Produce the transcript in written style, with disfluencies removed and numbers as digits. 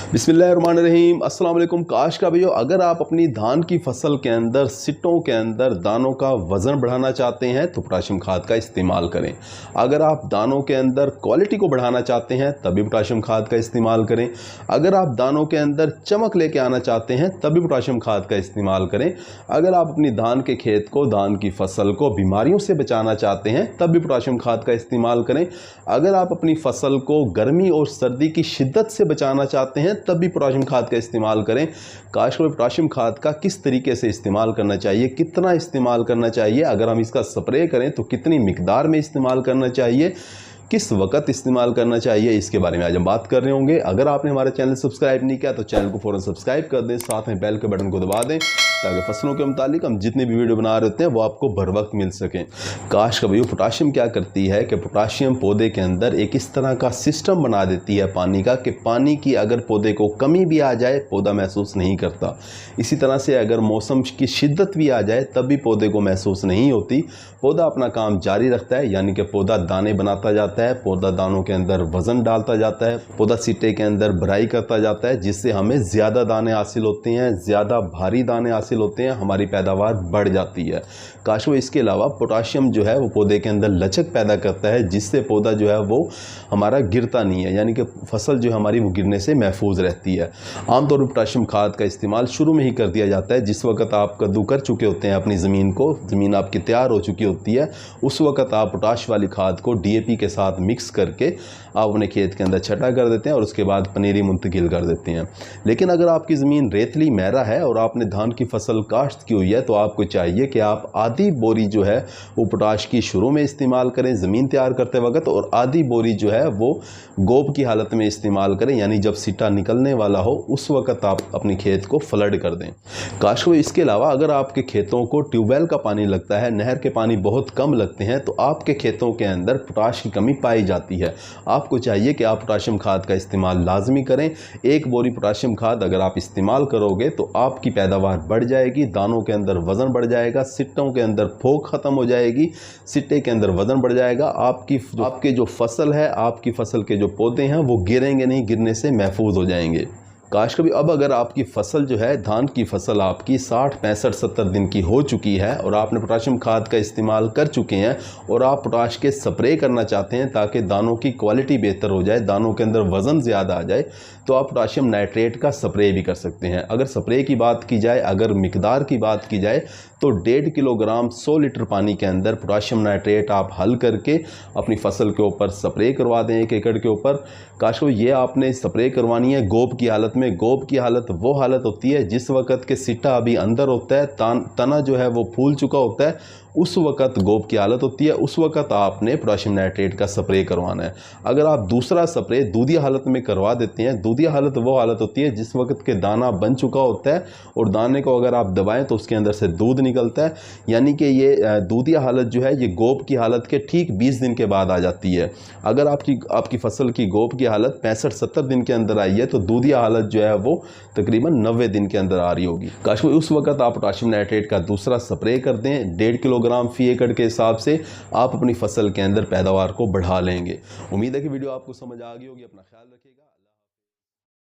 बिस्मिल्लाहिर्रहमानिर्रहीम। अस्सलाम वालेकुम। काश का भैया, अगर आप अपनी धान की फसल के अंदर सिट्टों के अंदर दानों का वज़न बढ़ाना चाहते हैं तो पोटाशियम खाद का इस्तेमाल करें। अगर आप दानों के अंदर क्वालिटी को बढ़ाना चाहते हैं तभी पोटाशियम खाद का इस्तेमाल करें। अगर आप दानों के अंदर चमक लेके आना चाहते हैं तभी पोटाशियम खाद का इस्तेमाल करें। अगर आप अपनी धान के खेत को, धान की फसल को बीमारियों से बचाना चाहते हैं तब भी पोटाशियम खाद का इस्तेमाल करें। अगर आप अपनी फसल को गर्मी और सर्दी की शिद्दत से बचाना चाहते हैं तब भी पोटाशियम खाद का इस्तेमाल करें। काश में पोटाशियम खाद का किस तरीके से इस्तेमाल करना चाहिए, कितना इस्तेमाल करना चाहिए, अगर हम इसका स्प्रे करें तो कितनी मिकदार में इस्तेमाल करना चाहिए, किस वक्त इस्तेमाल करना चाहिए, इसके बारे में आज हम बात कर रहे होंगे। अगर आपने हमारा चैनल सब्सक्राइब नहीं किया तो चैनल को फ़ौरन सब्सक्राइब कर दें, साथ में बेल के बटन को दबा दें ताकि फसलों के मुतालिक हम जितने भी वीडियो बना रहे होते हैं वो आपको बर वक्त मिल सकें। काश का भैया, पोटाशियम क्या करती है कि पोटाशियम पौधे के अंदर एक इस तरह का सिस्टम बना देती है पानी का कि पानी की अगर पौधे को कमी भी आ जाए पौधा महसूस नहीं करता। इसी तरह से अगर मौसम की शिद्दत भी आ जाए तब भी पौधे को महसूस नहीं होती। पौधा अपना काम जारी रखता है, यानी कि पौधा दाने बनाता जाता है, पौधा दानों के अंदर वज़न डालता जाता है, पौधा सिट्टे के अंदर भराई करता जाता है, जिससे हमें ज़्यादा दाने हासिल होते हैं, ज़्यादा भारी दाने हासिल होते हैं, हमारी पैदावार बढ़ जाती है। काश वो इसके अलावा पोटाशियम जो है वो पौधे के अंदर लचक पैदा करता है, जिससे पौधा जो है वो हमारा गिरता नहीं है, यानी कि फसल जो हमारी वो गिरने से महफूज रहती है। आमतौर पर पोटाशियम खाद का इस्तेमाल शुरू में ही कर दिया जाता है। जिस वक्त आप कद्दू कर चुके होते हैं अपनी ज़मीन को, ज़मीन आपकी तैयार हो चुकी होती है, उस वक्त आप पोटाश वाली खाद को डीएपी के साथ मिक्स करके आप अपने खेत के अंदर छटा कर देते हैं और उसके बाद पनीरी मुंतकिल कर देते हैं। लेकिन अगर आपकी ज़मीन रेतली मैरा है और आपने धान की फसल काश्त की हुई है तो आपको चाहिए कि आप आधी बोरी जो है वो पोटाश की शुरू में इस्तेमाल करें ज़मीन तैयार करते वक्त, और आधी बोरी जो है वो गोब की हालत में इस्तेमाल करें, यानी जब सिट्टा निकलने वाला हो उस वक्त आप अपने खेत को फ्लड कर दें। काश को इसके अलावा अगर आपके खेतों को ट्यूबवेल का पानी लगता है, नहर के पानी बहुत कम लगते हैं, तो आपके खेतों के अंदर पोटाश की कमी पाई जाती है। आपको चाहिए कि आप पोटाशियम खाद का इस्तेमाल लाजमी करें। एक बोरी पोटाशियम खाद अगर आप इस्तेमाल करोगे तो आपकी पैदावार बढ़ जाएगी, दानों के अंदर वज़न बढ़ जाएगा, सिट्टों के अंदर फोक ख़त्म हो जाएगी, सिट्टे के अंदर वज़न बढ़ जाएगा, आपकी जो फसल है, आपकी फसल के जो पौधे हैं वो गिरेंगे नहीं, गिरने से महफूज हो जाएंगे। काश कभी अब अगर आपकी फसल जो है, धान की फसल आपकी 60, 65, 70 दिन की हो चुकी है और आपने पोटाशियम खाद का इस्तेमाल कर चुके हैं और आप पोटाश के स्प्रे करना चाहते हैं ताकि दानों की क्वालिटी बेहतर हो जाए, दानों के अंदर वज़न ज़्यादा आ जाए, तो आप पोटाशियम नाइट्रेट का स्प्रे भी कर सकते हैं। अगर स्प्रे की बात की जाए, अगर मिकदार की बात की जाए तो 1.5 किलोग्राम 100 लीटर पानी के अंदर पोटाशियम नाइट्रेट आप हल करके अपनी फसल के ऊपर स्प्रे करवा दें 1 एकड़ के ऊपर। काश को ये आपने स्प्रे करवानी है गोब की हालत में। गोब की हालत वो हालत होती है जिस वक्त के सिट्टा अभी अंदर होता है, तना जो है वो फूल चुका होता है, उस वक्त गोब की हालत होती है, उस वक्त आपने पोटाशियम नाइट्रेट का स्प्रे करवाना है। अगर आप दूसरा स्प्रे दूधिया हालत में करवा देते हैं, दूधिया हालत वो हालत होती है जिस वक्त के दाना बन चुका होता है और दाने को अगर आप दबाएं तो उसके अंदर से दूध निकलता है, यानी कि ये दूधिया हालत जो है ये गोब की हालत के ठीक 20 दिन के बाद आ जाती है। अगर आपकी फसल की गोब की हालत 65-70 दिन के अंदर आई है तो दूधिया हालत जो है वो तकरीबन 90 दिन के अंदर आ रही होगी। काश उस वक्त आप पोटाशियम नाइट्रेट का दूसरा स्प्रे कर दें 1.5 किलोग्राम फी एकड़ के हिसाब से, आप अपनी फसल के अंदर पैदावार को बढ़ा लेंगे। उम्मीद है कि वीडियो आपको समझ आ गई होगी। अपना ख्याल रखिएगा।